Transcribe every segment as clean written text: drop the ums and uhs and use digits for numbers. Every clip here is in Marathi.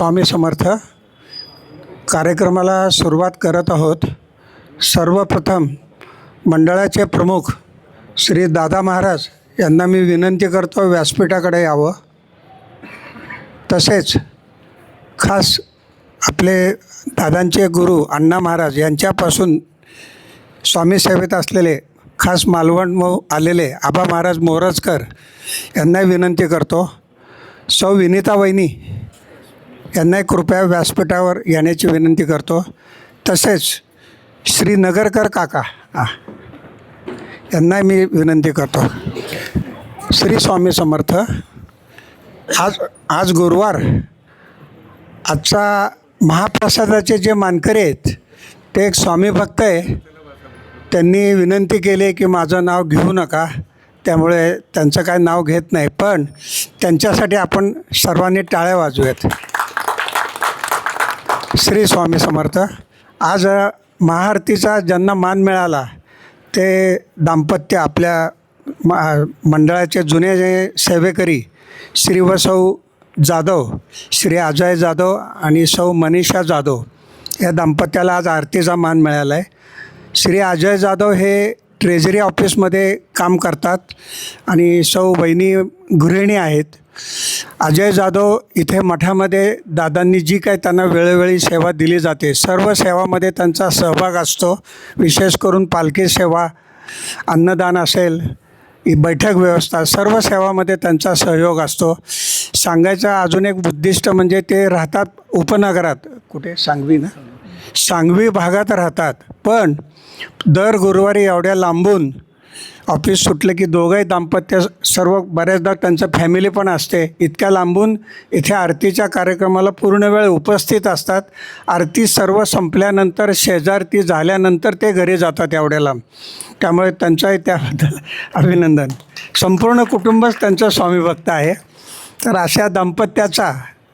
स्वामी समर्थ. कार्यक्रमाला सुरुवात करत आहोत. सर्वप्रथम मंडळाचे प्रमुख श्री दादा महाराज यांना मी विनंती करतो व्यासपीठाकडे यावं. तसेच खास आपले दादांचे गुरु अण्णा महाराज यांच्यापासून स्वामी सेवेत असलेले खास मालवण आलेले आबा महाराज मोरजकर यांना विनंती करतो. सौ विनीता वहिनी यांनाही कृपया व्यासपीठावर येण्याची विनंती करतो. तसेच श्री नगरकर काका यांना मी विनंती करतो. श्री स्वामी समर्थ. आज गुरुवार. आजचा महाप्रसादाचे जे मानकरी आहेत ते एक स्वामी भक्त आहे. त्यांनी विनंती केली की माझं नाव घेऊ नका, त्यामुळे त्यांचं काय नाव घेत नाही, पण त्यांच्यासाठी आपण सर्वांनी टाळ्या वाजवूयात. श्री स्वामी समर्थ. आज महाआरतीचा ज्यांना मान मिळाला ते दाम्पत्य आपल्या मंडळाचे जुने जे सेवेकरी श्री व सौ जाधव, श्री अजय जाधव आणि सौ मनीषा जाधव या दाम्पत्याला आज आरतीचा मान मिळाला आहे. श्री अजय जाधव हे ट्रेझरी ऑफिसमध्ये काम करतात आणि सौ वहिनी गृहिणी आहेत. अजय जाधव इथे मठामध्ये दादांनी जी काही त्यांना वेळोवेळी सेवा दिली जाते सर्व सेवामध्ये त्यांचा सहभाग असतो. विशेष करून पालखी सेवा, अन्नदान असेल, बैठक व्यवस्था, सर्व सेवामध्ये त्यांचा सहयोग असतो. सांगायचं अजून एक उद्दिष्ट म्हणजे ते राहतात उपनगरात, कुठे सांगवी ना, सांगवी भागात राहतात, पण दर गुरुवारी एवढ्या लांबून ऑफिस सुटलं की दोघंही दाम्पत्य सर्व बऱ्याचदा त्यांचं फॅमिली पण असते, इतक्या लांबून इथे आरतीच्या कार्यक्रमाला पूर्ण वेळ उपस्थित असतात. आरती सर्व संपल्यानंतर शेजारती झाल्यानंतर ते घरी जातात एवढ्या लांब. त्यामुळे त्यांचाही त्याबद्दल अभिनंदन. संपूर्ण कुटुंबच त्यांचं स्वामी भक्त आहे. तर अशा दाम्पत्याचा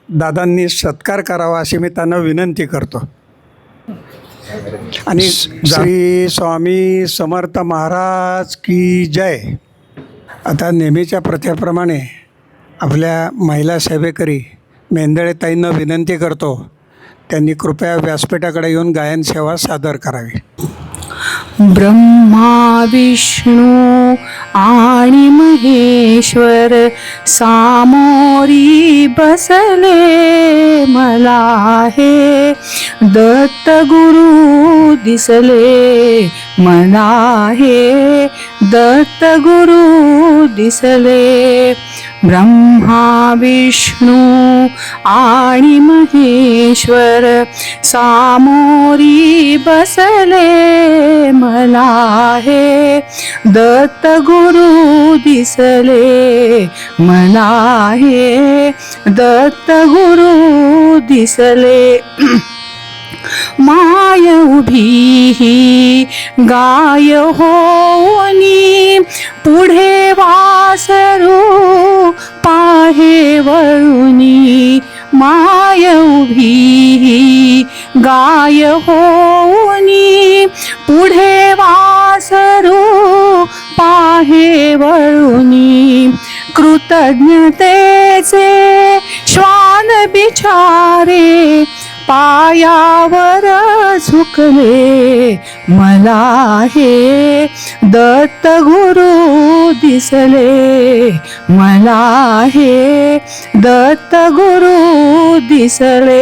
दादांनी सत्कार करावा अशी मी त्यांना विनंती करतो. आणि श्री स्वामी समर्थ महाराज की जय. आता नेहमीच्या प्रथेप्रमाणे आपल्या महिला सेवेकरी मेंदळे ताईंना विनंती करतो त्यांनी कृपया व्यासपीठाकडे येऊन गायन सेवा सादर करावी. ब्रह्मा विष्णू आणि महेश्वर सामोरी बसले मला हे दत्त गुरु दिसले मला हे दत्त गुरु दिसले. ब्रह्मा विष्णू आणि महेश्वर सामोरी बसले मला हे दत्त गुरु दिसले मला हे दत्त गुरु दिसले. माय उभी ही गाय होनी पुढे वासरू पाहे वळुनी. माय उभी ही गाय होनी पुढे वासरू पाहे वळुनी. कृतज्ञतेचे श्वान बिचारे पायावर झुकले मला हे दत्त गुरु दिसले मला हे दत्त गुरु दिसले.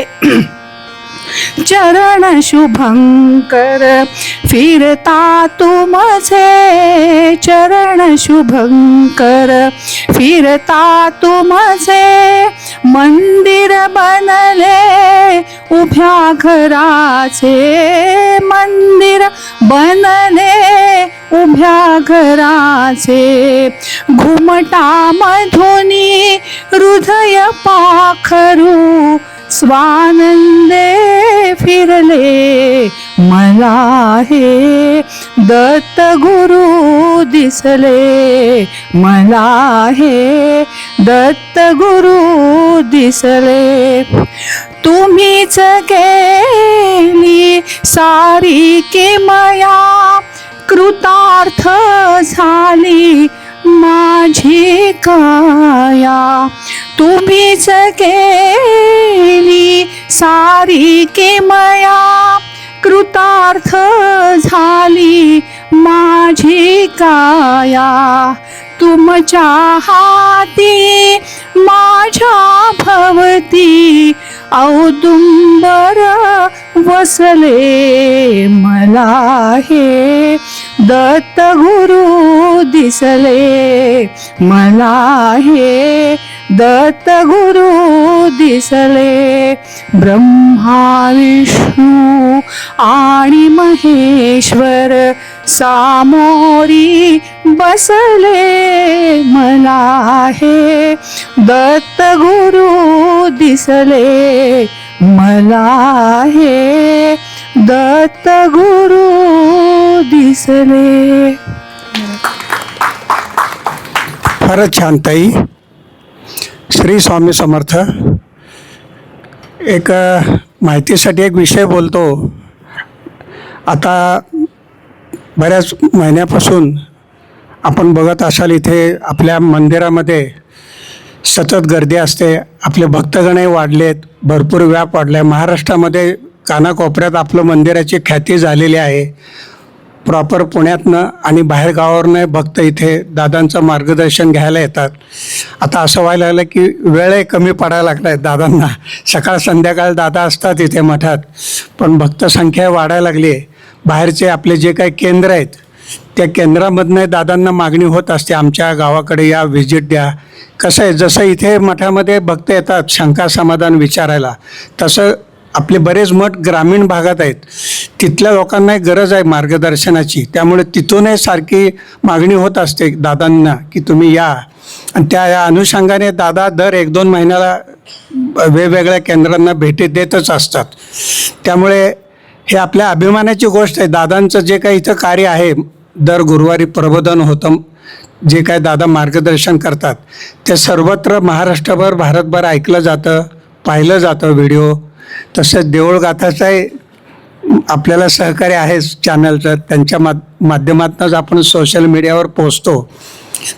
चरण शुभंकर फिरता तुमचे चरण शुभंकर फिरता तुमचे मंदिर बनले उभ्या घराचे मंदिर बनले उभ्या घराचे. घुमटामधुनी हृदय पाखरू स्वानंदे फिरले मला हे दत्त गुरु दिसले मला हे दत्त गुरु दिसले. तुम्हीच केली सारी किमया कृतार्थ झाली माझी काया. तुम्हीच केली सारी किमया, कृतार्थ झाली माझी काया. तुमच्या हाती माझ्या भवती औदुंबर वसले. मला हे दत्त गुरु दिसले. मला हे दत्त गुरु दिसले. ब्रह्मा विष्णू आणि महेश्वर सामोरी बसले. मला हे दत्त गुरु दिसले. मला हे दत्त गुरु दिसले. फारच छान ताई. श्री स्वामी समर्थ. एक माहितीसाठी एक विषय बोलतो. आता बऱ्याच महिन्यापासून आपण बघत असाल इथे आपल्या मंदिरामध्ये सतत गर्दी असते. आपले भक्तगणही वाढलेत, भरपूर व्याप वाढला आहे. महाराष्ट्रामध्ये कानाकोपऱ्यात आपलं मंदिराची ख्याती झालेली आहे. प्रॉपर पुण्यातनं आणि बाहेरगावावरनं भक्त इथे दादांचं मार्गदर्शन घ्यायला येतात. आता असं व्हायला लागलं की वेळही कमी पडायला लागला आहे दादांना. सकाळ संध्याकाळ दादा असतात इथे मठात, पण भक्तसंख्या वाढायला लागली आहे. बाहेरचे आपले जे काही केंद्र आहेत त्या केंद्रामधनं दादांना मागणी होत असते, आमच्या गावाकडे या, व्हिजिट द्या. कसं आहे, जसं इथे मठामध्ये भक्त येतात शंका समाधान विचारायला, तसं आपले बरेच मठ ग्रामीण भागात आहेत. तिथल्या लोकांनाही गरज आहे मार्गदर्शनाची. त्यामुळे तिथूनही सारखी मागणी होत असते दादांना की तुम्ही या. आणि त्या अनुषंगाने दादा दर 1-2 महिन्याला वेगवेगळ्या केंद्रांना भेटी देतच असतात. त्यामुळे हे आपल्या अभिमानाची गोष्ट आहे. दादांचं जे काही इथं कार्य आहे, दर गुरुवारी प्रबोधन होतं, जे काय दादा मार्गदर्शन करतात ते सर्वत्र महाराष्ट्रभर भारतभर ऐकलं जातं, पाहिलं जातं व्हिडिओ. तसंच देऊळगाथाचाही आपल्याला सहकार्य आहे चॅनलचं, त्यांच्या माध्यमातूनच आपण सोशल मीडियावर पोचतो.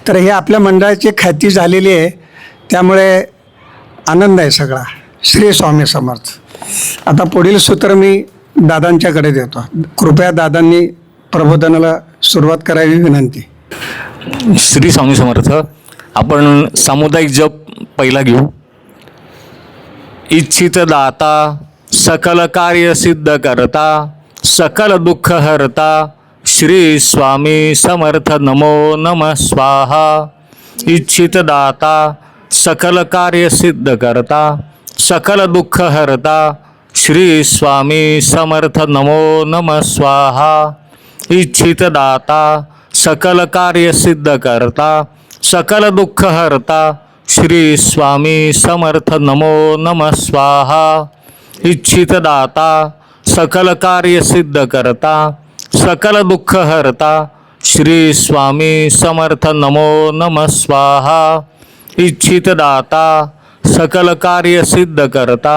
तर हे आपल्या मंडळाची ख्याती झालेली आहे. त्यामुळे आनंद आहे सगळा. श्री स्वामी समर्थ. आता पुढील सूत्र मी दादांच्याकडे देतो. कृपया दादांनी प्रबोधनाला सुरुवात करावी विनंती. श्री स्वामी समर्थ. आपण सामुदायिक जप पहिला घेऊ. इच्छित दाता सकल कार्य सिद्ध करता, सकल दुःख हरता, श्री स्वामी समर्थ. नमो नमः स्वाहा. इच्छित दाता सकल कार्य सिद्ध करता, सकल दुःख हरता, श्री स्वामी समर्थ. नमो नमः स्वाहा. इच्छित दाता सकल कार्य सिद्ध करता, सकल दुःख हरता, श्री स्वामी समर्थ. नमो नमः स्वाहा. इच्छित दाता सकल कार्य सिद्ध करता, सकल दुःख हरता, श्री स्वामी समर्थ. नमो नमः स्वाहा. इच्छित दाता सकल कार्य सिद्ध करता,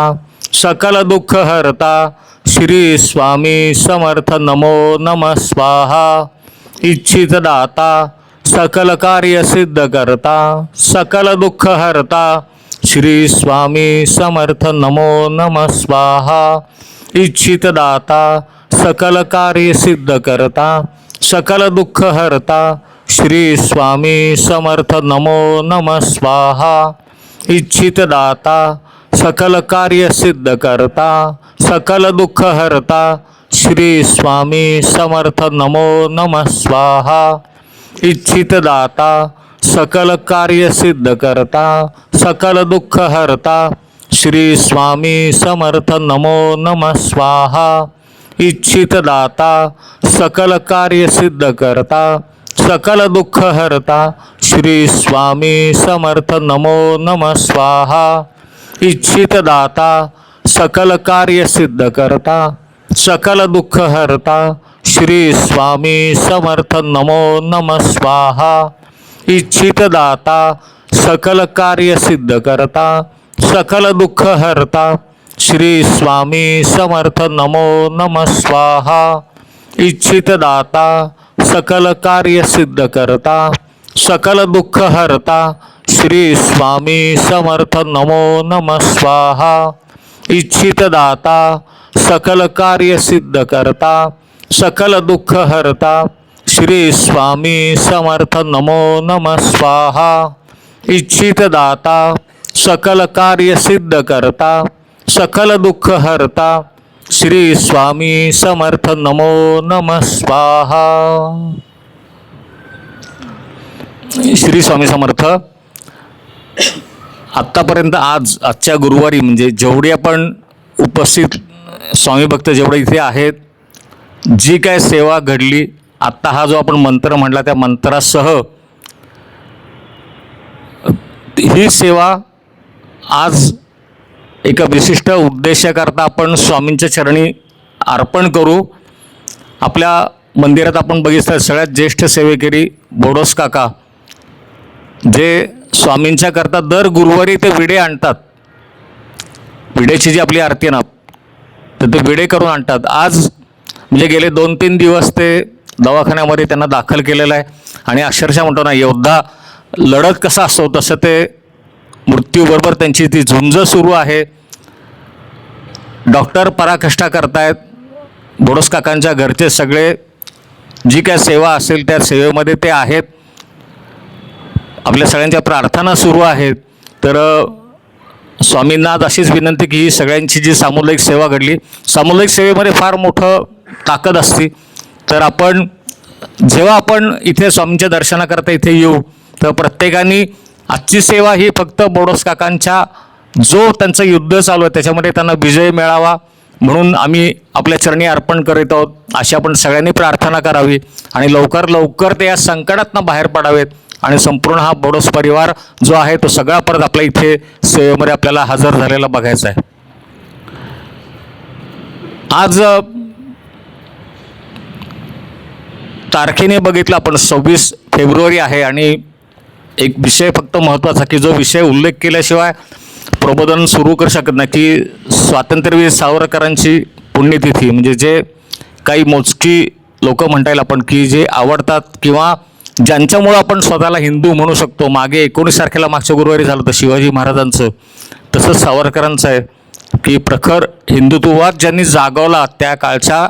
सकल दुःख हरता, श्री स्वामी समर्थ. नमो नमः स्वाहा. इच्छित दाता सकल कार्य सिद्ध करता, सकल दुःख हरता, श्री स्वामी समर्थ. नमो नमः स्वाहा. इच्छित दाता सकल कार्य सिद्ध करता, सकल दुःख हरता, श्री स्वामी समर्थ. नमो नमः स्वाहा. इच्छित दाता सकल कार्य सिद्ध करता, सकल दुःख हरता, श्री स्वामी समर्थ. नमो नमः स्वाहा. इच्छित दाता सकल कार्य सिद्ध करता, सकल दुःख हरता, श्री स्वामी समर्थ. नमो नमः स्वाहा. इच्छित दाता सकल कार्य सिद्ध करता, सकल दुःख हरता, श्री स्वामी समर्थ. नमो नमः स्वाहा. इच्छित दाता सकल कार्य सिद्ध करता, सकल दुःख हरता, श्री स्वामी समर्थ. नमो नमः स्वाहा. इच्छित दाता सकल कार्य सिद्ध करता, सकल दुःख हरता, श्री स्वामी समर्थ. नमो नमः स्वाहा. इच्छित दाता सकल कार्य सिद्ध करता, सकल दुःख हरता, श्री स्वामी समर्थ नमो नमः स्वाहा. इच्छित दाता सकल कार्य सिद्ध करता सकल दुःख हरता श्री स्वामी समर्थ नमो नमः स्वाहा. इच्छित दाता सकल कार्य सिद्ध करता सकल दुःख हरता श्री स्वामी समर्थ नमो नमः स्वाहा. श्री स्वामी समर्थ. आत्तापर्यंत आजच्या गुरुवारी म्हणजे जेवढे आपण उपस्थित स्वामी भक्त जेवढे इथे आहेत, जी काय सेवा घडली, आत्ता हा जो आपण मंत्र म्हटला त्या मंत्रासह ही सेवा आज एका विशिष्ट उद्देशाकरता आपण स्वामींच्या चरणी अर्पण करू. आपल्या मंदिरात आपण बघितलं सगळ्यात ज्येष्ठ सेवेकरी बोडोस काका, जे स्वामींच्या करता दर गुरुवारी ते विडे आणतात. विडेची जी आपली आरती आहे ना, तर ते विडे करून आणतात. आज म्हणजे गेले 2-3 दिवस ते दवाखान्यामध्ये त्यांना दाखल केलेलं आहे. आणि अक्षरशः म्हणतो ना, योद्धा लढत कसा असतो तसं ते मृत्यूबरोबर त्यांची ती झुंज सुरू आहे. डॉक्टर पराकष्टा करतायत. बोडोस काकांच्या घरचे सगळे जी काय सेवा असेल त्या सेवेमध्ये ते आहेत. आपल्या सगळ्यांच्या प्रार्थना सुरू आहेत. तर स्वामींना आज अशीच विनंती की ही सगळ्यांची जी सामुदायिक सेवा घडली, सामुदायिक सेवेमध्ये फार मोठं ताकद असते. तर आपण जेव्हा आपण इथे स्वामींच्या दर्शनाकरता इथे येऊ, तर प्रत्येकाने आजची सेवा ही फक्त बोडोस काकांच्या जो त्यांचं युद्ध चालू आहे त्याच्यामध्ये त्यांना विजय मिळावा म्हणून आम्ही आपल्या चरणी अर्पण करीत आहोत. अशी आपण सगळ्यांनी प्रार्थना करावी आणि लवकर लवकर ते या संकटातनं बाहेर पडावेत आणि संपूर्ण हा बोडोस परिवार जो आहे तो सगळा परत आपल्या इथे सेवेमध्ये आपल्याला हजर झालेला बघायचा आहे. आज तारखेने बघितलं आपण 26 फेब्रुवारी आहे आणि एक विषय फक्त महत्त्वाचा की जो विषय उल्लेख केल्याशिवाय प्रबोधन सुरू करू शकत नाही की स्वातंत्र्यवीर सावरकरांची पुण्यतिथी. म्हणजे जे काही मोजकी लोक म्हणता येईल आपण की जे आवडतात किंवा ज्यांच्यामुळं आपण स्वतःला हिंदू म्हणू शकतो. मागे 19 तारखेला मागच्या गुरुवारी झालं होतं शिवाजी महाराजांचं, तसंच सावरकरांचं आहे की प्रखर हिंदुत्ववाद ज्यांनी जागवला त्या काळच्या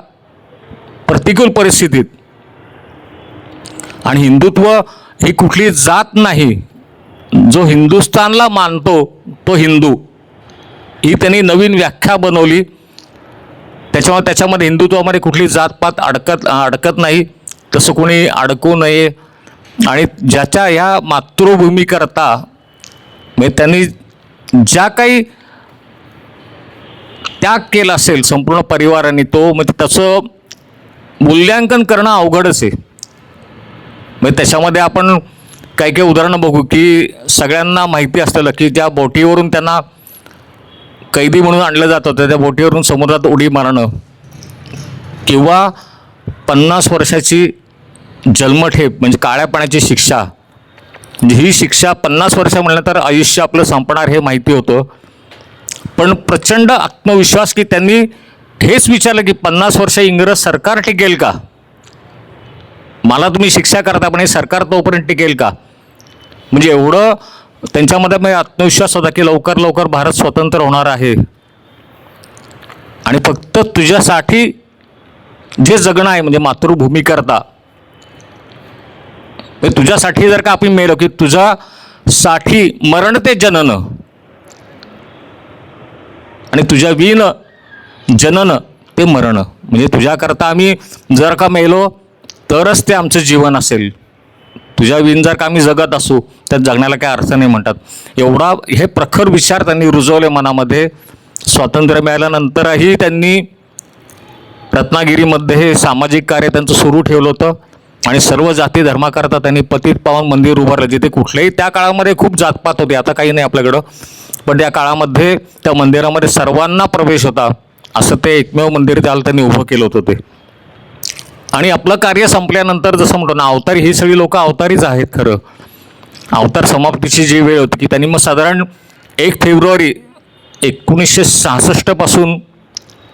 प्रतिकूल परिस्थितीत. आणि हिंदुत्व ही कुठली जात नाही, जो हिंदुस्थानला मानतो तो हिंदू, ही त्यांनी नवीन व्याख्या बनवली. त्याच्यामध्ये हिंदुत्वामध्ये कुठली जातपात अडकत नाही, तसं कोणी अडकू नये. आणि ज्याच्या ह्या मातृभूमीकरता म्हणजे त्यांनी ज्या काही त्याग केला असेल संपूर्ण परिवाराने, तो म्हणजे त्याचं मूल्यांकन करणं अवघडच आहे. म्हणजे त्याच्यामध्ये आपण काही काही उदाहरणं बघू की सगळ्यांना माहिती असलेलं की ज्या बोटीवरून त्यांना कैदी म्हणून आणलं जात होतं, त्या बोटीवरून समुद्रात उडी मारणं किंवा 50 वर्षाची जन्मठेप म्हणजे काळ्या पाण्याची शिक्षा. म्हणजे ही शिक्षा 50 वर्ष म्हणलं तर आयुष्य आपलं संपणार हे माहिती होतं. पण प्रचंड आत्मविश्वास की त्यांनी हेच विचारलं की 50 वर्ष इंग्रज सरकार टिकेल का, मला तुम्ही शिक्षा करता पण हे सरकार तोपर्यंत टिकेल का. म्हणजे एवढं त्यांच्यामध्ये आत्मविश्वास होता की लवकर लवकर भारत स्वतंत्र होणार आहे आणि फक्त तुझ्यासाठी जे जगणं आहे म्हणजे मातृभूमीकरता, तुझ्यासाठी जर का आपण मेलो की तुझ्यासाठी मरण ते जनन आणि तुझ्या विण जनन ते मरण. म्हणजे तुझ्याकरता आम्ही जर का मेलो तरच ते आमचं जीवन असेल, तुझ्या विण जर का आम्ही जगत असू तर जगण्याला काय अर्थ नाही म्हणतात. एवढा हे प्रखर विचार त्यांनी रुजवले मनामध्ये. स्वातंत्र्य मिळाल्यानंतरही त्यांनी रत्नागिरीमध्ये हे सामाजिक कार्य त्यांचं सुरू ठेवलं होतं आणि सर्व जाती धर्माकरता त्यांनी पतित पावन मंदिर उभारलं, जिथे कुठलेही त्या काळामध्ये खूप जातपात होते, आता काही नाही आपल्याकडं, पण त्या काळामध्ये त्या मंदिरामध्ये सर्वांना प्रवेश होता. असं ते एकमेव मंदिर त्याला त्यांनी उभं केलं होतं ते. आणि आपलं कार्य संपल्यानंतर जसं म्हणतो ना, अवतारी, ही सगळी लोक अवतारीच आहेत खरं. अवतार समाप्तीची जी वेळ होती की त्यांनी मग साधारण 1 फेब्रुवारी 1966 पासून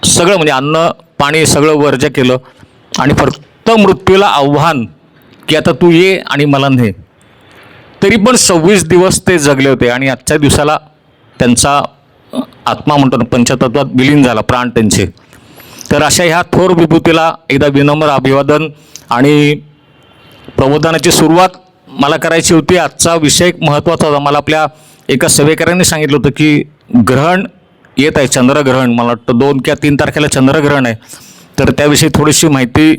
सगळं म्हणजे अन्न पाणी सगळं वर्ज केलं आणि फक्त मृत्यूला आव्हान की आता तू ये आणि मला ने. तरी पण 26 दिवस ते जगले होते आणि आजच्या दिवसाला त्यांचा आत्मा म्हणतो ना पंचतत्वात विलीन झाला, प्राण त्यांचे. तर अशा ह्या थोर विभूतीला एकदा विनम्र अभिवादन आणि प्रबोधनाची सुरुवात मला करायची होती. आजचा विषय महत्त्वाचा होता. मला आपल्या एका सेवेकऱ्यांनी सांगितलं होतं की ग्रहण येत आहे, चंद्रग्रहण, मला वाटतं 2 किंवा 3 तारखेला चंद्रग्रहण आहे, तर त्याविषयी थोडीशी माहिती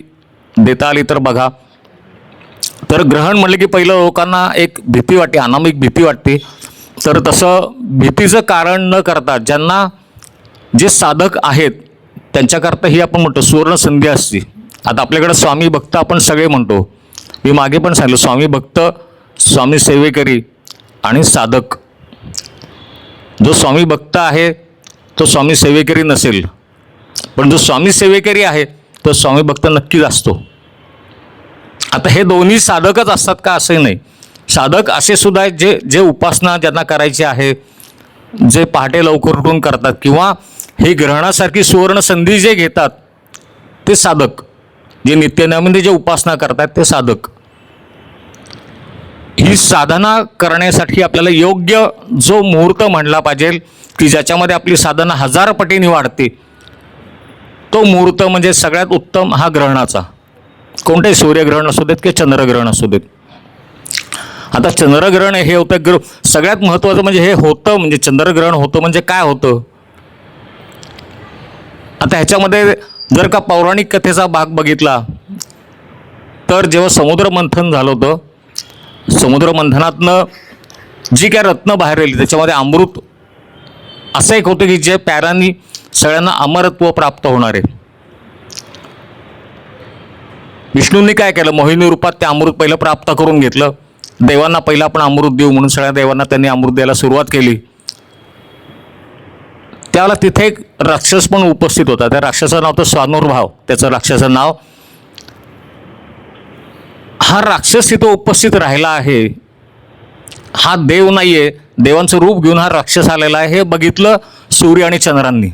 देता आली तर बघा. तर ग्रहण म्हटलं की पहिलं लोकांना एक भीती वाटते, अनामिक भीती वाटते. तर तसं भीतीचं कारण न करता ज्यांना जे साधक आहेत त्यांच्याकरता ही आपण म्हणतो सुवर्ण संधी असते. आता आपल्याकडे स्वामी भक्त आपण सगळे म्हणतो, मी मागे पण सांगितलं स्वामी भक्त, स्वामी सेवेकरी आणि साधक. जो स्वामी भक्त आहे तो स्वामी सेवेकरी नसेल, पण जो स्वामी सेवेकरी आहे तो स्वामी भक्त नक्कीच असतो. आता हे दोन्ही साधकच असतात का असंही नाही. साधक असे सुद्धा आहेत जे उपासना ज्यांना करायची आहे, जे पहाटे लवकर उठून करतात किंवा ही ग्रहणासारखी सुवर्ण संधी जे घेतात ते साधक, जे नित्यनेमाने जे उपासना करतात ते साधक. ही साधना करण्यासाठी आपल्याला योग्य जो मुहूर्त म्हणला पाहिजे की ज्याच्यामध्ये आपली साधना 1000 पटीने वाढते, तो मुहूर्त म्हणजे सगळ्यात उत्तम हा ग्रहणाचा. कोणतेही सूर्यग्रहण असू देत किंवा चंद्रग्रहण असू देत. आता चंद्रग्रहण हे होतं सगळ्यात महत्त्वाचं म्हणजे हे होतं म्हणजे चंद्रग्रहण होतं म्हणजे काय होतं. आता ह्याच्यामध्ये जर का पौराणिक कथेचा भाग बघितला तर जेव्हा समुद्र मंथन झालं होतं, समुद्र मंथनातनं जी काय रत्न बाहेर आली त्याच्यामध्ये अमृत असं एक होतं की जे प्यारांनी सगळ्यांना अमरत्व प्राप्त होणार आहे. विष्णूंनी काय केलं, मोहिनी रूपात ते अमृत पहिलं प्राप्त करून घेतलं. देवांना पहिला आपण अमृत देऊ म्हणून सगळ्या देवांना त्यांनी अमृत द्यायला सुरुवात केली. त्यावेळेला तिथे एक राक्षस पण उपस्थित होता. त्या राक्षसाचं नाव होतं स्वानुर्भाव, त्याचं राक्षसाचं नाव. हा राक्षस तिथं उपस्थित राहिला आहे, हा देव नाही आहे, देवांचं रूप घेऊन हा राक्षस आलेला आहे हे बघितलं सूर्य आणि चंद्रांनी.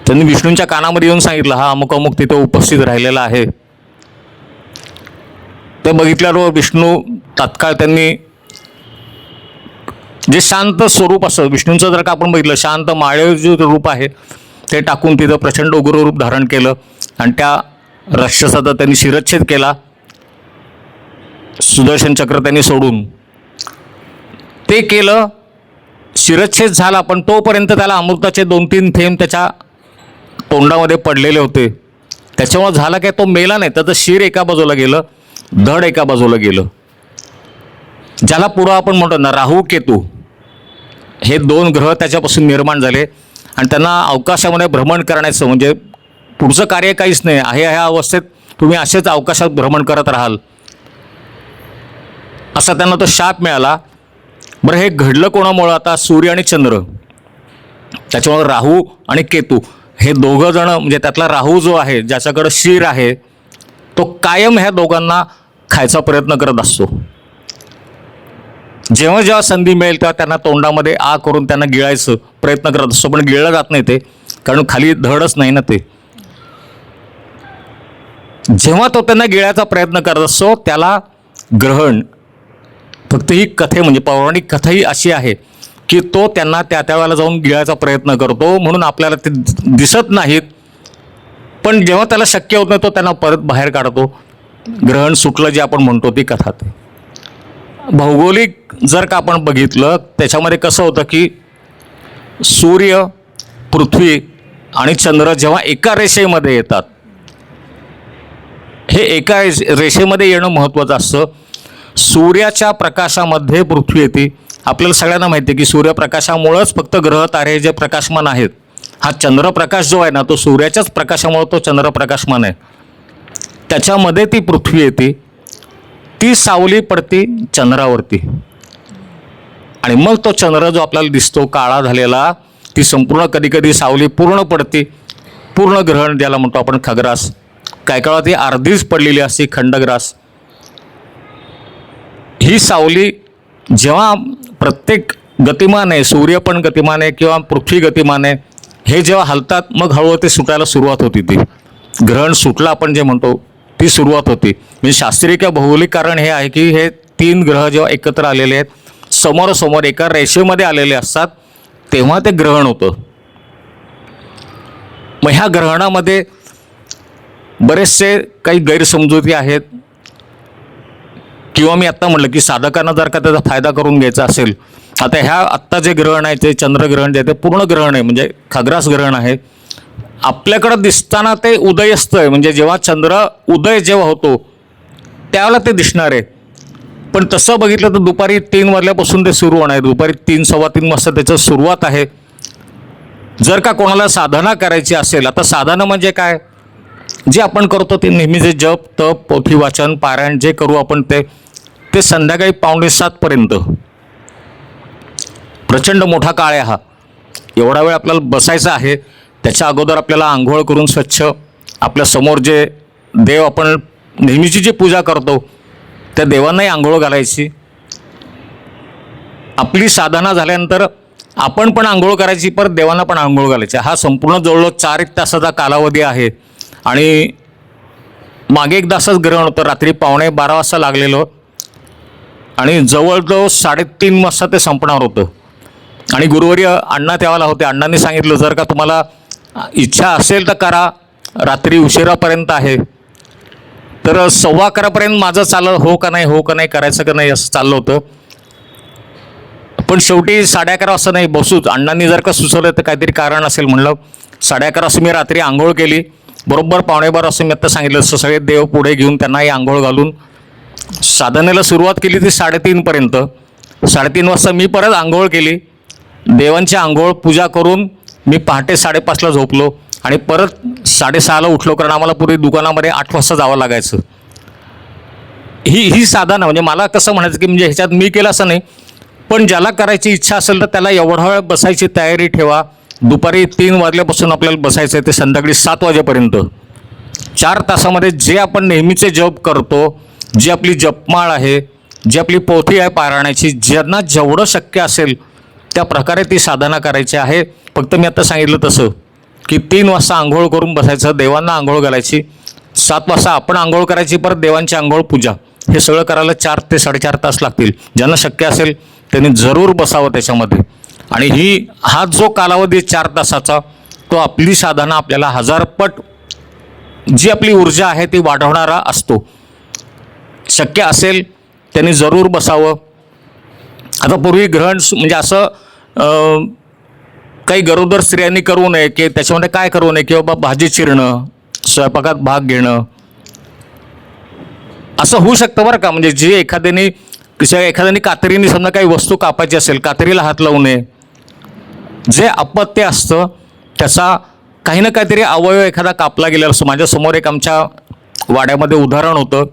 त्यांनी विष्णूंच्या कानामध्ये येऊन सांगितलं हा अमुक अमुक तिथे उपस्थित राहिलेला आहे. ते बघितल्यावर विष्णू तात्काळ त्यांनी जे शांत स्वरूप असतं विष्णूंचं जर का आपण बघितलं शांत माळेव जे रूप आहे ते टाकून तिथं प्रचंड उग्र रूप धारण केलं आणि त्या राक्षसाचा त्यांनी शिरच्छेद केला. सुदर्शन चक्र त्यांनी सोडून ते केलं, शिरच्छेद झाला, पण तोपर्यंत त्याला अमृताचे 2-3 थेंब त्याच्या तोंडामध्ये पडलेले होते. त्याच्यामुळे झाला काय, तो मेला नाही, त्याचं शिर एका बाजूला गेलं, धड एका बाजूला गेलं. ज्याला पुढं आपण म्हणतो ना राहू केतू, हे 2 ग्रह त्याच्यापासून निर्माण झाले आणि त्यांना अवकाशामध्ये भ्रमण करण्याचं म्हणजे पुढचं कार्य काहीच नाही आहे. ह्या अवस्थेत तुम्ही असेच अवकाशात भ्रमण करत राहाल असा त्यांना तो शाप मिळाला. बरं, हे घडलं कोणामुळं, आता सूर्य आणि चंद्र, त्याच्यामुळे राहू आणि केतू हे दोघं जण म्हणजे त्यातला राहू जो आहे ज्याच्याकडं शिर आहे तो कायम ह्या दोघांना खायचा प्रयत्न करत असतो. जेव्हा जेव्हा संधी मिळेल तेव्हा त्यांना तोंडामध्ये आ करून त्यांना गिळायचं प्रयत्न करत असतो, पण गिळलं जात नाही ते, कारण खाली धडच नाही ना ते. जेव्हा तो त्यांना गिळायचा प्रयत्न करत असतो त्याला ग्रहण, फक्त ही कथे म्हणजे पौराणिक कथा ही अशी आहे की तो त्यांना त्या वेळेला जाऊन गिळायचा प्रयत्न करतो, म्हणून आपल्याला ते दिसत नाहीत, पण जेव्हा त्याला शक्य होत नाही तो त्यांना परत बाहेर काढतो. ग्रहण सुटलं जे आपण म्हणतो ती कथा. ते भौगोलिक जर का आपण बघितलं त्याच्यामध्ये कसं होतं की सूर्य, पृथ्वी आणि चंद्र जेव्हा एका रेषेमध्ये येतात, हे एका रेषेमध्ये येणं महत्त्वाचं असतं. सूर्याच्या प्रकाशामध्ये पृथ्वी येते. आपल्याला सगळ्यांना माहिती आहे की सूर्यप्रकाशामुळंच फक्त ग्रह तारे जे प्रकाशमान आहेत, हा चंद्रप्रकाश जो आहे ना तो सूर्याच्याच प्रकाशामुळं तो चंद्रप्रकाशमान आहे, त्याच्यामध्ये ती पृथ्वी येते, ती सावली पडते चंद्रावरती आणि मग तो चंद्र जो आपल्याला दिसतो काळा झालेला, ती संपूर्ण कधीकधी सावली पूर्ण पडते, पूर्ण ग्रहण ज्याला म्हणतो आपण खग्रास, काय काळात ती अर्धीच पडलेली असते खंडग्रास. ही सावली जेव्हा प्रत्येक गतिमान आहे, सूर्य पण गतिमान आहे किंवा पृथ्वी गतिमान आहे, हे जेव्हा हलतात मग हळूहळू ते सुटायला सुरुवात होती. ती ग्रहण सुटलं आपण जे म्हणतो ती सुरुवात होती. म्हणजे शास्त्रीय किंवा भौगोलिक कारण हे आहे की हे तीन ग्रह जेव्हा एकत्र आलेले आहेत, समोरासमोर एका रेषेमध्ये आलेले असतात, तेव्हा ते ग्रहण होतं. मग ह्या ग्रहणामध्ये बरेचसे काही गैरसमजुती आहेत, किंवा मी आत्ता म्हटलं की साधकांना जर का त्याचा फायदा करून घ्यायचा असेल, आता आत्ता जे ग्रहण आहे ते चंद्रग्रहण जे आहे ते पूर्ण ग्रहण आहे, म्हणजे खग्रास ग्रहण आहे. आपल्याकडं दिसताना ते उदयस्त आहे, म्हणजे जेव्हा चंद्र उदय जेव्हा होतो त्यावेळेला ते दिसणार आहे. पण तसं बघितलं तर दुपारी 3 वाजल्यापासून ते सुरू होणार आहे. दुपारी 3 सव्वा 3 वाजता त्याचं सुरुवात आहे. जर का कोणाला साधना करायची असेल, आता साधना म्हणजे काय, जे आपण करतो ते नेहमीचे जप तप पोथी वाचन पारायण जे करू आपण ते संध्याकाळी 6:45पर्यंत. प्रचंड मोठा काळ आहे हा. एवढा वेळ आपल्याला बसायचा आहे. त्याच्या अगोदर आपल्याला आंघोळ करून स्वच्छ आपल्या समोर जे देव आपण नेहमीची जी पूजा करतो त्या देवांनाही आंघोळ घालायची. आपली साधना झाल्यानंतर आपण पण आंघोळ करायची, परत देवांना पण आंघोळ घालायची. हा संपूर्ण जवळजवळ 4-1 तासाचा कालावधी आहे. आणि मागे एकदा असंच ग्रहण होतं, रात्री 11:15 वाजता लागलेलं, आणि जवळजवळ 3:30 वाजता ते संपणार होतं. आणि गुरुवारी अण्णा त्यावेळेला होते. अण्णांनी सांगितलं, जर का तुम्हाला इच्छा असेल तर करा, रात्री उशिरापर्यंत आहे. तर 11:15पर्यंत माझं चाललं, हो का नाही करायचं का नाही असं चाललं होतं. पण शेवटी 11:30 वाजता नाही बसूच, अण्णांनी जर का सुचवलं तर काहीतरी कारण असेल म्हणलं. 11:30 वाजता मी रात्री आंघोळ केली. बरोबर 11:15 वाजता मी आत्ता सांगितलं तसं सगळे देव पुढे घेऊन त्यांनाही आंघोळ घालून साधनेला सुरुवात केली. ती 3:30पर्यंत. 3:30 वाजता मी परत आंघोळ केली. देवांची आंघोळ पूजा करून मी पहाटे 5:30ला झोपलो आणि परत 6:30ला उठलो, कारण आम्हाला पूर्वी दुकानामध्ये 8 वाजता जावं लागायचं. ही साधना, म्हणजे मला कसं म्हणायचं की म्हणजे ह्याच्यात मी केलं असं नाही, पण ज्याला करायची इच्छा असेल तर त्याला एवढा वेळ बसायची तयारी ठेवा. दुपारी 3 वाजल्यापासून आपल्याला बसायचं आहे ते संध्याकाळी 7 वाजेपर्यंत. 4 तासामध्ये जे आपण नेहमीचे जप करतो, जी आपली जपमाळ आहे, जी आपली पोथी आहे पारायणाची, ज्यांना जेवढं शक्य असेल त्या प्रकारे ती साधना करायची आहे. फक्त मी आता सांगितलं तसं की 3 वाजता आंघोळ करून बसायचं, देवांना आंघोळ घालायची. 7 वाजता आपण आंघोळ करायची, परत देवांची आंघोळ पूजा, हे सगळं करायला 4 ते 4.5 तास लागतील. ज्यांना शक्य असेल त्यांनी जरूर बसावं त्याच्यामध्ये. आणि हा जो कालावधी 4 तासाचा, तो आपली साधना आपल्याला 1000 पट जी आपली ऊर्जा आहे ती वाढवणारा असतो. शक्य असेल त्यांनी जरूर बसावं. आता पूर्वी ग्रहण म्हणजे असं काही गरोदर स्त्रियांनी करू नये, की त्याच्यामध्ये काय करू नये की बाबा भाजी चिरणं, स्वयंपाकात भाग घेणं, असं होऊ शकतं बरं का. म्हणजे जे एखाद्याने कात्रीने समजा काही वस्तू कापायची असेल, कात्रीला हात लावू नये. जे अपत्य असतं त्याचा काही ना काहीतरी अवयव एखादा कापला गेलेला असतो. माझ्यासमोर एक आमच्या वाड्यामध्ये उदाहरण होतं.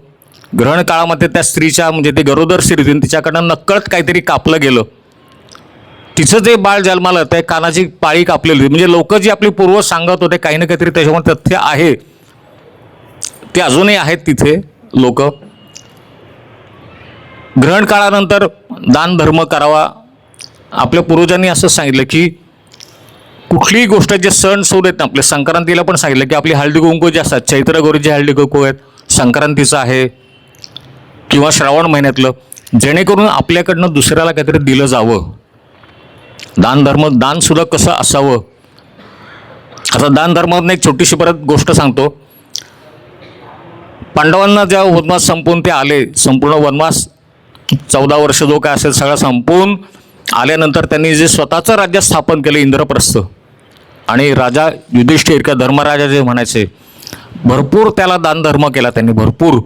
ग्रहण काळामध्ये त्या स्त्रीच्या, म्हणजे ती गरोदर स्त्री होती, तिच्याकडनं नकळत काहीतरी कापलं गेलं. तिचं जे बाळ जन्माला ते कानाची पाळी कापलेली होती. म्हणजे लोक जी आपली पूर्वज सांगत होते काही ना काहीतरी त्याच्यामध्ये तथ्य आहे, ते अजूनही आहेत तिथे लोक. ग्रहण काळानंतर दान धर्म करावा. आपल्या पूर्वजांनी असं सांगितलं की कुठलीही गोष्ट, जे सण सूद आहेत ना आपल्या, संक्रांतीला पण सांगितलं की आपली हळदी कुंकू जे असतात, चैत्र गौरीचे हळदी कुंकू आहेत, संक्रांतीचं आहे किंवा श्रावण महिन्यातलं, जेणेकरून आपल्याकडनं दुसऱ्याला काहीतरी दिलं जावं. दानसुद्धा कसं असावं. आता दानधर्मातून एक छोटीशी परत गोष्ट सांगतो. पांडवांना जेव्हा वनवास संपून ते आले, संपूर्ण वनवास 14 वर्ष जो काय असेल सगळं संपून आल्यानंतर त्यांनी जे स्वतःचं राज्य स्थापन केलं इंद्रप्रस्थ, आणि राजा युधिष्ठिर किंवा धर्मराजा जे म्हणायचे, भरपूर त्याला दानधर्म केला त्यांनी, भरपूर.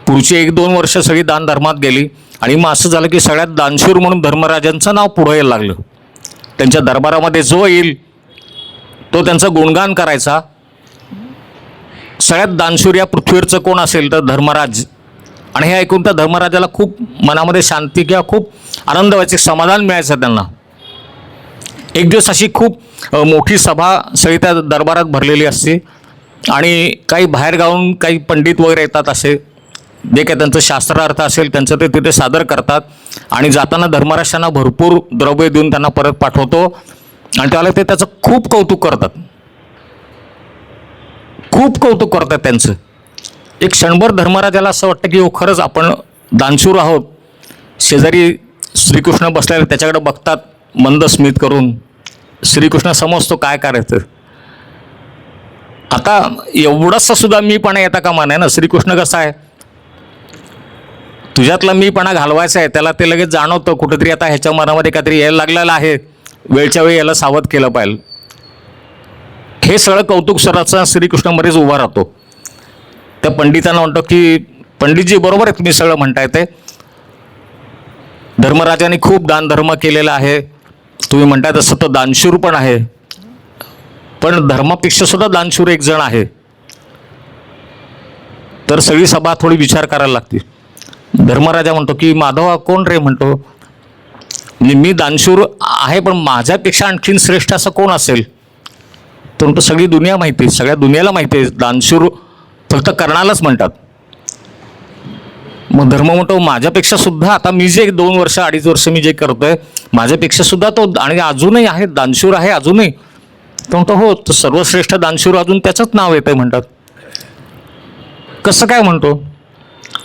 पुढची 1-2 वर्ष सगळी दानधर्मात गेली. आणि मग असं झालं की सगळ्यात दानशूर म्हणून धर्मराजांचं नाव पुढं यायला लागलं. त्यांच्या दरबारामध्ये जो येईल तो त्यांचं गुणगान करायचा. सगळ्यात दानशूर या पृथ्वीवरचं कोण असेल तर धर्मराज. आणि हे ऐकून त्या धर्मराजाला खूप मनामध्ये शांती किंवा खूप आनंद व्हायचे, समाधान मिळायचं त्यांना. एक दिवस अशी खूप मोठी सभा सगळी त्या दरबारात भरलेली असते, आणि काही बाहेर गावून काही पंडित वगैरे येतात, असे जे काही त्यांचं शास्त्रार्थ असेल त्यांचं ते तिथे सादर करतात. आणि जाताना धर्मराजांना भरपूर द्रव्य देऊन त्यांना परत पाठवतो. आणि त्याला ते त्याचं खूप कौतुक करतात, खूप कौतुक करतात त्यांचं. एक क्षणभर धर्मराजाला असं वाटतं की खरंच आपण दानशूर आहोत, शेजारी श्रीकृष्ण बसलेले त्याच्याकडे बघतात मंद स्मित करून. श्रीकृष्ण समजतो काय करायचं. आता एवढंसं सुद्धा मीपणा येता कामा नये ना. श्रीकृष्ण कसा आहे, तुझ्यातला मीपणा घालवायचा आहे, त्याला ते लगेच जाणवतं कुठेतरी आता ह्याच्या मनामध्ये काहीतरी यायला लागलेलं आहे, वेळच्या वेळी याला सावध केलं पाहिजे. हे सगळं कौतुक स्वराचा श्रीकृष्णामध्येच उभा राहतो. त्या पंडितांना म्हणतो की पंडितजी बरोबर आहे तुम्ही सगळं म्हणताय ते, धर्मराजाने खूप दानधर्म केलेला आहे, तुम्ही म्हणताय तसं तो दानशूर पण आहे, पण धर्मापेक्षा सुद्धा दानशूर एक जण आहे. तर सगळी सभा थोडी विचार करायला लागते. धर्मराजा म्हणतो की माधवा कोण रे, म्हणतो म्हणजे मी दानशूर आहे पण माझ्यापेक्षा आणखीन श्रेष्ठ असं कोण असेल. तो म्हणतो सगळी दुनिया माहिती, सगळ्या दुनियाला माहिती आहे दानशूर फक्त कर्णालाच म्हणतात. मग धर्म म्हणतो माझ्यापेक्षा सुद्धा आता मी जे 2 वर्ष 2.5 वर्ष मी जे करतोय माझ्यापेक्षा सुद्धा तो आणि अजूनही आहे दानशूर आहे अजूनही. तो म्हणतो हो, तो सर्वश्रेष्ठ दानशूर अजून त्याचंच नाव येतंय म्हणतात. कसं काय म्हणतो.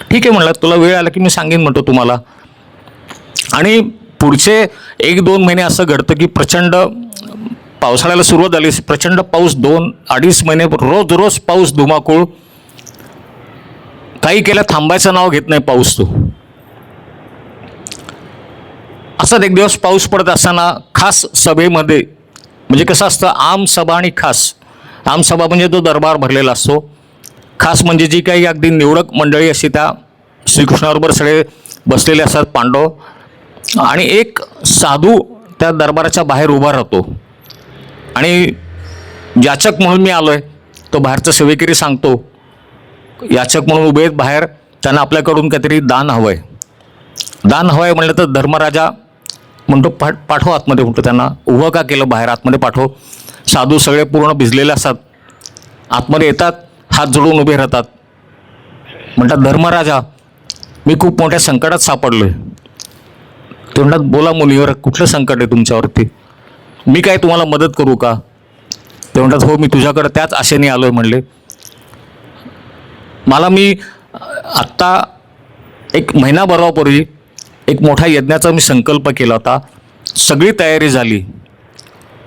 ठीक आहे म्हणलं, तुला वेळ आला की मी सांगेन म्हणतो तुम्हाला. आणि पुढचे 1-2 महिने असं घडतं की प्रचंड पावसाळ्याला सुरुवात झाली, प्रचंड पाऊस 2-2.5 महिने रोज रोज पाऊस धुमाकूळ. काही केलं थांबायचं नाव घेत नाही पाऊस तो. असाच एक दिवस पाऊस पडत असताना खास सभेमध्ये, म्हणजे कसं असतं आम सभा आणि खास. आम सभा म्हणजे तो दरबार भरलेला असतो, खास म्हणजे जी काही अगदी निवडक मंडळी अशी त्या श्रीकृष्णाबरोबर सगळे बसलेले असतात पांडव. आणि एक साधू त्या दरबाराच्या बाहेर उभा राहतो आणि याचक म्हणून मी आलो आहे, तो बाहेरचा सेवेकरी सांगतो याचक म्हणून उभे आहेत बाहेर, त्यांना आपल्याकडून काहीतरी दान हवं आहे. दान हवं आहे म्हणलं तर धर्मराजा म्हणतो पाठव आतमध्ये. म्हणतो त्यांना उभं का केलं बाहेर, आतमध्ये पाठव. साधू सगळे पूर्ण भिजलेले असतात, आतमध्ये येतात, हात जोडून उभे राहतात. म्हणतात धर्मराजा मी खूप मोठ्या संकटात सापडलो आहे. ते म्हणतात बोला मुनीवर, कुठलं संकट आहे तुमच्यावरती, मी काय तुम्हाला मदत करू का. ते म्हणतात हो, मी तुझ्याकडे त्याच आशेने आलो आहे म्हणले. मी आत्ता 1 महिनाभरापूर्वी एक मोठ्या यज्ञाचा मी संकल्प केला होता, सगळी तयारी झाली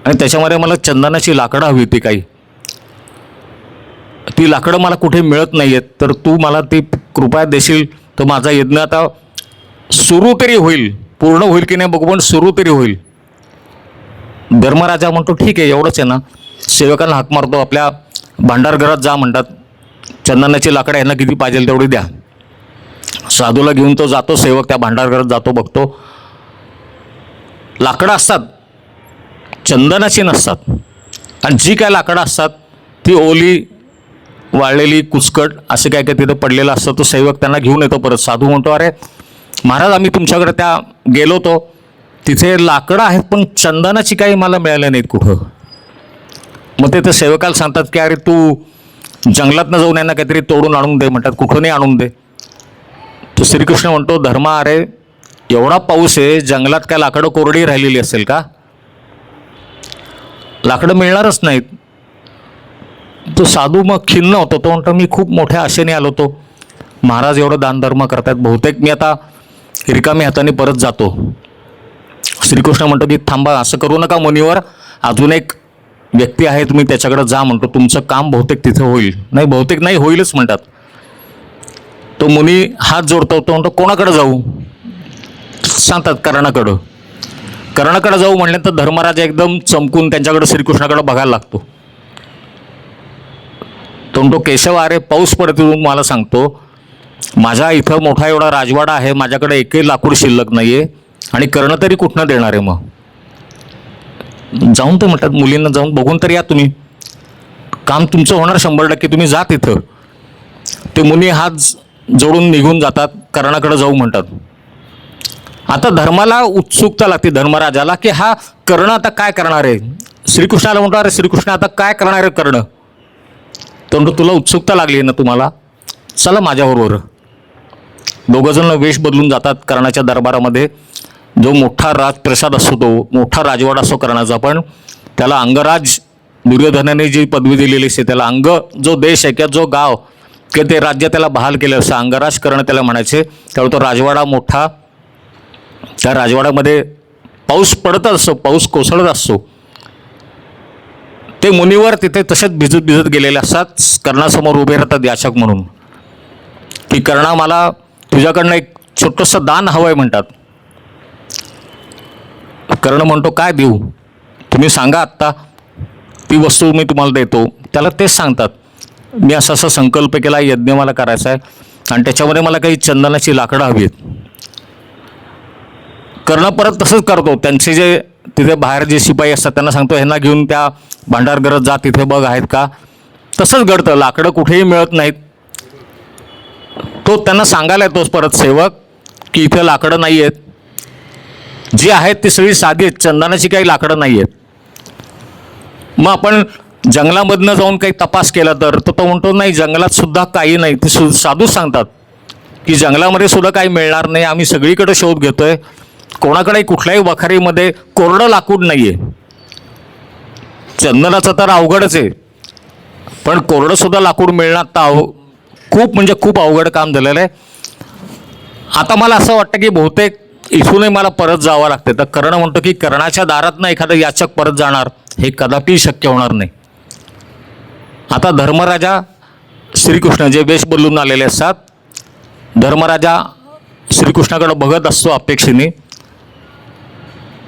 आणि त्याच्यामध्ये मला चंदनाची लाकडं हवी होती काही. ती लाकडं मला कुठे मिळत नाही आहेत, तर तू मला ती कृपया देशील तर माझा यज्ञ आता सुरू तरी होईल. पूर्ण होईल की नाही बघू, पण सुरू तरी होईल. धर्मराजा म्हणतो ठीक आहे, एवढंच आहे ना. सेवकांना हाक मारतो, आपल्या भांडारघरात जा म्हणतात, चंदनाची लाकडं यांना किती पाहिजे तेवढी द्या. साधूला घेऊन तो जातो, सेवक त्या भांडारघरात जातो, बघतो लाकडं असतात, चंदनाची नसतात. आणि जी काय लाकडं असतात ती ओली वाळलेली कुचकट असे काय काय तिथं पडलेलं असतं. तो सेवक त्यांना घेऊन येतो परत. साधू म्हणतो अरे महाराज आम्ही तुमच्याकडे त्या गेलो होतो, तिथे लाकडं आहेत पण चंदनाची काही मला मिळालं नाहीत कुठं. मग ते सेवकाला सांगतात की अरे तू जंगलातनं जाऊन यांना काहीतरी तोडून आणून दे म्हणतात. कुठूनही आणून दे. तो श्रीकृष्ण म्हणतो धर्मा अरे एवढा पाऊस आहे, जंगलात काय लाकडं कोरडी राहिलेली असेल का, लाकडं मिळणारच नाहीत. तो साधू मग खिन्न होतो. तो म्हणतो मी खूप मोठ्या आशेने आलो होतो, महाराज एवढं दानधर्म करतात, बहुतेक मी आता रिकामी हाताने परत जातो. श्रीकृष्ण म्हणतो की थांबा, असं करू नका मुनीवर, अजून एक व्यक्ती आहे तुम्ही त्याच्याकडे जा म्हणतो, तुमचं काम बहुतेक तिथं होईल. नाही बहुतेक नाही, होईलच म्हणतात. तो मुनी हात जोडतो. तो म्हणतो कोणाकडे जाऊ. सांगतात कर्णाकडं. कर्णाकडे जाऊ म्हणल्यानंतर धर्मराजा एकदम चमकून त्यांच्याकडे श्रीकृष्णाकडे बघायला लागतो. तो म्हणतो केशव अरे पाऊस पडते मला सांगतो, माझ्या इथं मोठा एवढा राजवाडा आहे, माझ्याकडे एकही लाकूड शिल्लक नाही आहे आणि कर्ण तरी कुठनं देणार आहे. मग जाऊन ते म्हणतात मुलींना जाऊन बघून तर या तुम्ही, काम तुमचं होणार 100%, तुम्ही जा तिथं. ते मुनी हात जोडून निघून जातात, कर्णाकडे जाऊ म्हणतात. आता धर्माला उत्सुकता लागते धर्मराजाला की हा कर्ण आता काय करणार आहे. श्रीकृष्णाला म्हणतो अरे श्रीकृष्ण आता काय करणार आहे कर्ण. तो म्हणतो तुला उत्सुकता लागली आहे ना तुम्हाला, चला माझ्याबरोबर. दोघंजण वेश बदलून जातात कर्णाच्या दरबारामध्ये. जो मोठा राजप्रसाद असतो, तो मोठा राजवाडा असतो कर्णाचा, पण त्याला अंगराज दुर्योधनाने जी पदवी दिलेली असते त्याला अंग जो देश आहे किंवा जो गाव किंवा ते राज्य त्याला बहाल केलं असं अंगराज कर्ण त्याला म्हणायचे. त्यामुळे तो राजवाडा मोठा त्या राजवाड्यामध्ये पाऊस पडत असतो, पाऊस कोसळत असतो. ते मुनिवर तिथे तसेच भिजत भिजत गेलेले असतात. कर्णासमोर उभे राहतात याचक म्हणून, की कर्णा मला तुझ्याकडनं एक छोटंसं दान हवं आहे म्हणतात. कर्ण म्हणतो काय देऊ, तुम्ही सांगा आत्ता, ती वस्तू मी तुम्हाला देतो. त्याला तेच सांगतात, मी असा असा संकल्प केला, यज्ञ मला करायचा आहे आणि त्याच्यामध्ये मला काही चंदनाची लाकडं हवी आहेत. कर्ण परत तसंच करतो. त्यांचे जे तिथे बाहेर जे शिपाई असतात त्यांना सांगतो, ह्यांना घेऊन त्या भांडारगरात जा, तिथे बघ आहेत का. तसंच घडतं, लाकडं कुठेही मिळत नाहीत. तो त्यांना सांगायला येतोच परत सेवक, की इथे लाकडं नाही आहेत, जी आहेत ती सगळी साधी आहेत, चंदनाची काही लाकडं नाही आहेत. मग आपण जंगलामधनं जाऊन काही तपास केला तर तो म्हणतो नाही, जंगलात सुद्धा काही नाही. ते साधूच सांगतात की जंगलामध्ये सुद्धा काही मिळणार नाही, आम्ही सगळीकडे शोध घेतोय, कोणाकडे कुठल्याही वखारीमध्ये कोरडं लाकूड नाही आहे. चंदनाचं तर अवघडच आहे, पण कोरडं सुद्धा लाकूड मिळणार तर खूप म्हणजे खूप अवघड काम झालेलं आहे. आता मला असं वाटतं की बहुतेक इथूनही मला परत जावं लागते. तर कर्ण म्हणतो की कर्णाच्या दारातनं एखादा याचक परत जाणार हे कदापि शक्य होणार नाही. आता धर्मराजा श्रीकृष्ण जे वेश बदलून आलेले असतात, धर्मराजा श्रीकृष्णाकडे बघत असतो अपेक्षेने.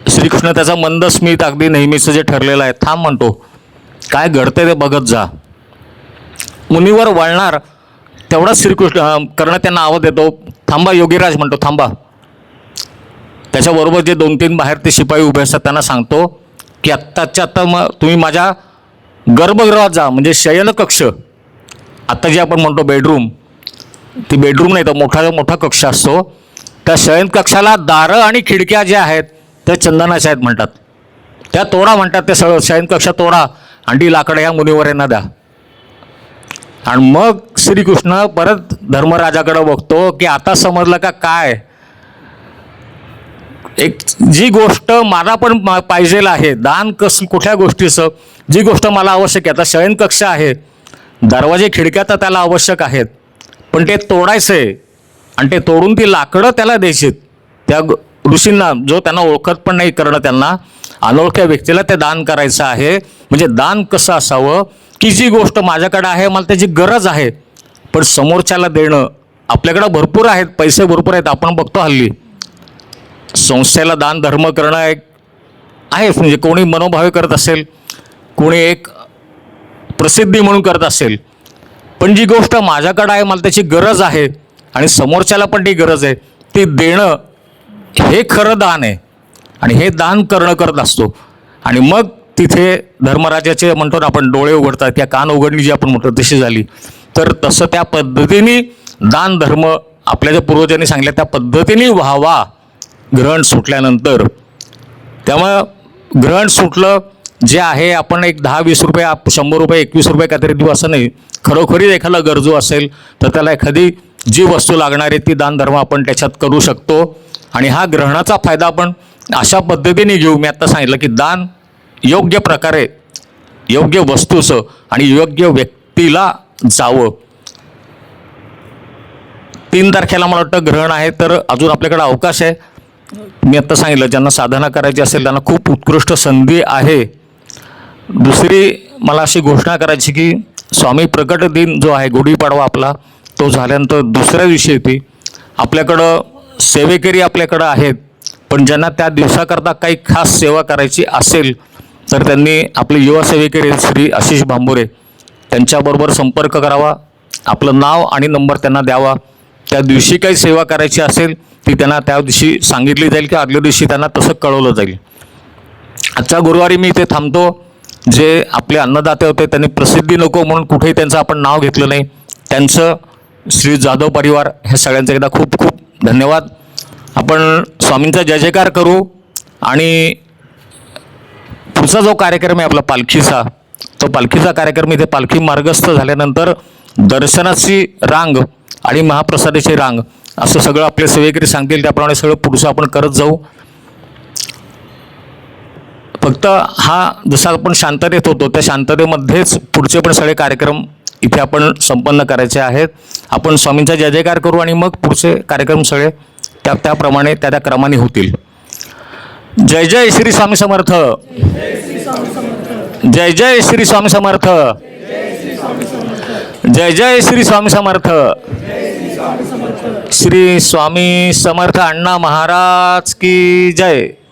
श्रीकृष्ण त्याचा मंद स्मित अगदी नेहमीचं जे ठरलेलं आहे, थांब म्हणतो, काय घडते ते बघत जा. मुनीवर वळणार तेवढाच श्रीकृष्ण कर्ण त्यांना आवाज देतो, थांबा योगीराज म्हणतो, थांबा. त्याच्याबरोबर जे 2-3 बाहेर ते शिपाई उभे असतात त्यांना सांगतो की आत्ताच्या आत्ता मग तुम्ही माझ्या गर्भगृहात जा, म्हणजे शयनकक्ष, आत्ता जे आपण म्हणतो बेडरूम, ती बेडरूम नाही तर मोठा कक्ष असतो, त्या शयनकक्षाला दारं आणि खिडक्या ज्या आहेत त्या चंदनाच्या आहेत म्हणतात. त्या तोडा म्हणतात, ते सगळं शयनकक्ष तोडा आणि ती लाकडं ह्या मुनीवर यांना द्या. आणि मग श्रीकृष्ण परत धर्मराजाकडे बघतो की आता समजलं का काय, एक जी गोष्ट मला पण पाहिजेल आहे, दान कुठल्या गोष्टीचं, जी गोष्ट मला आवश्यक आहे. आता शयनकक्ष आहे, दरवाजे खिडक्या तर त्याला आवश्यक आहेत, पण ते तोडायचं आहे आणि ते तोडून ती लाकडं त्याला द्यायची त्या ऋषींना, जो त्यांना ओळखत पण नाही करणं, त्यांना अनोळख्या व्यक्तीला ते दान करायचं आहे. म्हणजे दान कसं असावं की जी गोष्ट माझ्याकडे आहे, मला त्याची गरज आहे, पण समोरच्याला देणं. आपल्याकडं भरपूर आहेत, पैसे भरपूर आहेत, आपण बघतो हल्ली संस्थेला दान धर्म करणं एक आहे, म्हणजे कोणी मनोभावे करत असेल, कोणी एक प्रसिद्धी म्हणून करत असेल, पण जी गोष्ट माझ्याकडे आहे, मला त्याची गरज आहे आणि समोरच्याला पण ती गरज आहे, ती देणं हे खरं दान आहे. आणि हे दान करणं करत असतो. आणि मग तिथे धर्मराजाचे म्हणतो ना आपण, डोळे उघडतात, त्या कान उघडणी जी आपण म्हणतो तशी झाली. तर तसं त्या पद्धतीने दान धर्म आपल्या ज्या पूर्वजांनी सांगितलं त्या पद्धतीने व्हावा ग्रहण सुटल्यानंतर. त्यामुळं ग्रहण सुटलं जे आहे, आपण एक 10-20 रुपये 100 रुपये 21 रुपये काहीतरी देऊ असं नाही. खरोखरीच एखादा गरजू असेल तर त्याला एखादी जी वस्तू लागणार आहे ती दान धर्म आपण त्याच्यात करू शकतो. आणि हा ग्रहणाचा फायदा आपण अशा पद्धतीने घेऊ. मी आत्ता सांगितलं की दान योग्य प्रकारे योग्य वस्तूचं आणि योग्य व्यक्तीला जावं. 3 तारखेला मला वाटतं ग्रहण आहे, तर अजून आपल्याकडे अवकाश आहे. मी आत्ता सांगितलं ज्यांना साधना करायची असेल त्यांना खूप उत्कृष्ट संधी आहे. दुसरी मला अशी घोषणा करायची की स्वामी प्रकट दिन जो आहे, गुढीपाडवा आपला, तो झाल्यानंतर दुसऱ्या दिवशी येते. आपल्याकडं सेवेकरी आपल्याकडं आहेत, पण ज्यांना त्या दिवसाकरता काही खास सेवा करायची असेल तर त्यांनी आपले युवा सेवेकरी श्री आशिष भांबुरे त्यांच्याबरोबर संपर्क करावा. आपलं नाव आणि नंबर त्यांना द्यावा. त्या दिवशी काही सेवा करायची असेल ती त्यांना त्या दिवशी सांगितली जाईल की आदल्या दिवशी त्यांना तसं कळवलं जाईल. आजच्या गुरुवारी मी इथे थांबतो. जे आपले अन्नदाते होते त्यांनी प्रसिद्धी नको म्हणून कुठेही त्यांचं आपण नाव घेतलं नाही. त्यांचं श्री जाधव परिवार हे सगळ्यांचं एकदा खूप खूप धन्यवाद. आपण स्वामींचा जय जयकार करू. आणि पुढचा जो कार्यक्रम आहे आपला पालखीचा, तो पालखीचा कार्यक्रम इथे पालखी मार्गस्थ झाल्यानंतर दर्शनाची रांग आणि महाप्रसादाची रांग असं सगळं आपले सेवेकरी सांगतील त्याप्रमाणे सगळं पुढचं आपण करत जाऊ. फक्त हा जसा आपण शांततेत होतो त्या शांततेमध्येच पुढचे पण सगळे कार्यक्रम इथे आपण संपन्न करायचे आहेत. आपण स्वामींचा जय जयकार करू आणि मग पुढचे कार्यक्रम सगळे त्याप्रमाणे त्या क्रमाने होतील. जय जय श्री स्वामी समर्थ. जय जय श्री स्वामी समर्थ. जय जय श्री स्वामी समर्थ. श्री स्वामी समर्थ अण्णा महाराज की जय.